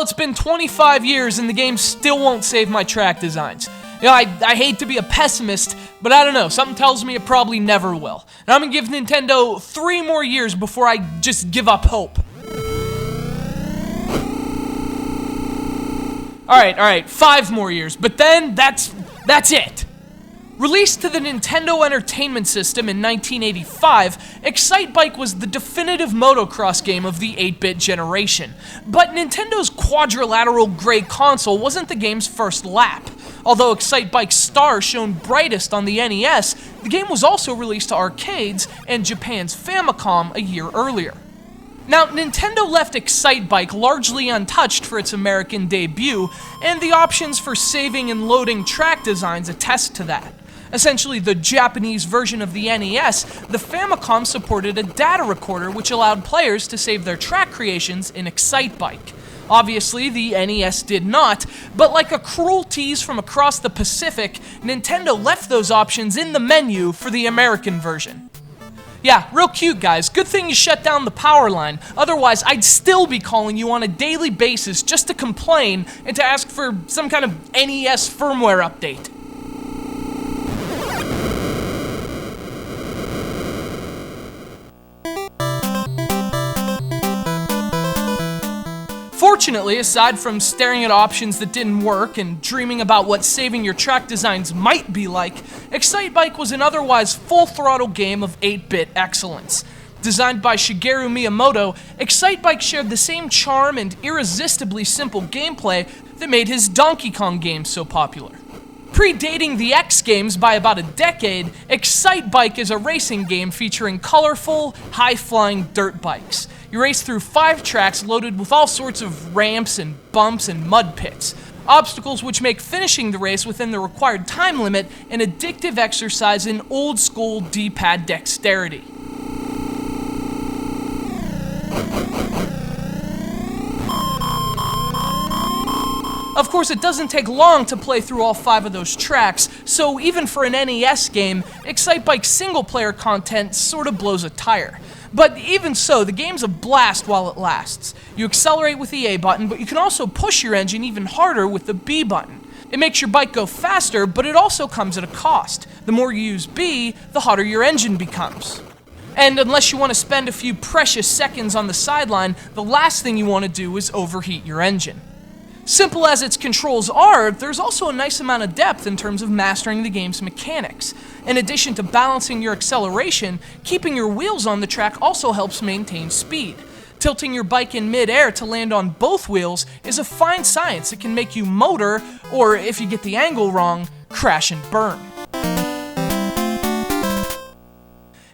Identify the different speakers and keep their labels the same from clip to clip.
Speaker 1: it's been 25 years and the game still won't save my track designs. You know, I hate to be a pessimist, but I don't know, something tells me it probably never will. And I'm gonna give Nintendo 3 more years before I just give up hope. Alright, 5 more years, but then that's it. Released to the Nintendo Entertainment System in 1985, Excitebike was the definitive motocross game of the 8-bit generation. But Nintendo's quadrilateral gray console wasn't the game's first lap. Although Excitebike's star shone brightest on the NES, the game was also released to arcades and Japan's Famicom a year earlier. Now, Nintendo left Excitebike largely untouched for its American debut, and the options for saving and loading track designs attest to that. Essentially the Japanese version of the NES, the Famicom supported a data recorder which allowed players to save their track creations in Excitebike. Obviously, the NES did not, but like a cruel tease from across the Pacific, Nintendo left those options in the menu for the American version. Yeah, real cute, guys. Good thing you shut down the power line. Otherwise, I'd still be calling you on a daily basis just to complain and to ask for some kind of NES firmware update. Fortunately, aside from staring at options that didn't work and dreaming about what saving your track designs might be like, Excitebike was an otherwise full-throttle game of 8-bit excellence. Designed by Shigeru Miyamoto, Excitebike shared the same charm and irresistibly simple gameplay that made his Donkey Kong games so popular. Predating the X Games by about a decade, Excitebike is a racing game featuring colorful, high-flying dirt bikes. You race through 5 tracks loaded with all sorts of ramps and bumps and mud pits. Obstacles which make finishing the race within the required time limit an addictive exercise in old-school D-pad dexterity. Of course, it doesn't take long to play through all 5 of those tracks, so even for an NES game, Excitebike's single-player content sort of blows a tire. But even so, the game's a blast while it lasts. You accelerate with the A button, but you can also push your engine even harder with the B button. It makes your bike go faster, but it also comes at a cost. The more you use B, the hotter your engine becomes. And unless you want to spend a few precious seconds on the sideline, the last thing you want to do is overheat your engine. Simple as its controls are, there's also a nice amount of depth in terms of mastering the game's mechanics. In addition to balancing your acceleration, keeping your wheels on the track also helps maintain speed. Tilting your bike in mid-air to land on both wheels is a fine science that can make you motor, or if you get the angle wrong, crash and burn.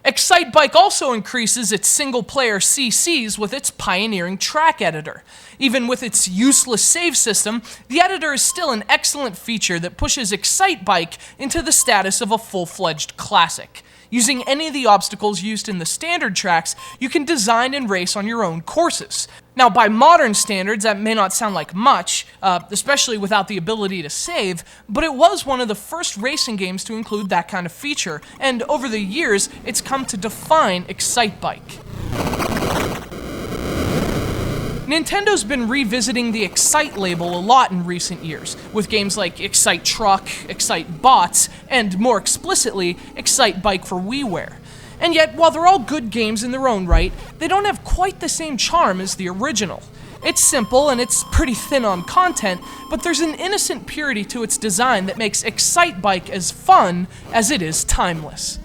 Speaker 1: Excitebike also increases its single-player CCs with its pioneering track editor. Even with its useless save system, the editor is still an excellent feature that pushes Excitebike into the status of a full-fledged classic. Using any of the obstacles used in the standard tracks, you can design and race on your own courses. Now, by modern standards, that may not sound like much, especially without the ability to save, but it was one of the first racing games to include that kind of feature, and over the years, it's come to define Excitebike. Nintendo's been revisiting the Excite label a lot in recent years, with games like Excite Truck, Excite Bots, and more explicitly, Excitebike for WiiWare. And yet, while they're all good games in their own right, they don't have quite the same charm as the original. It's simple and it's pretty thin on content, but there's an innocent purity to its design that makes Excitebike as fun as it is timeless.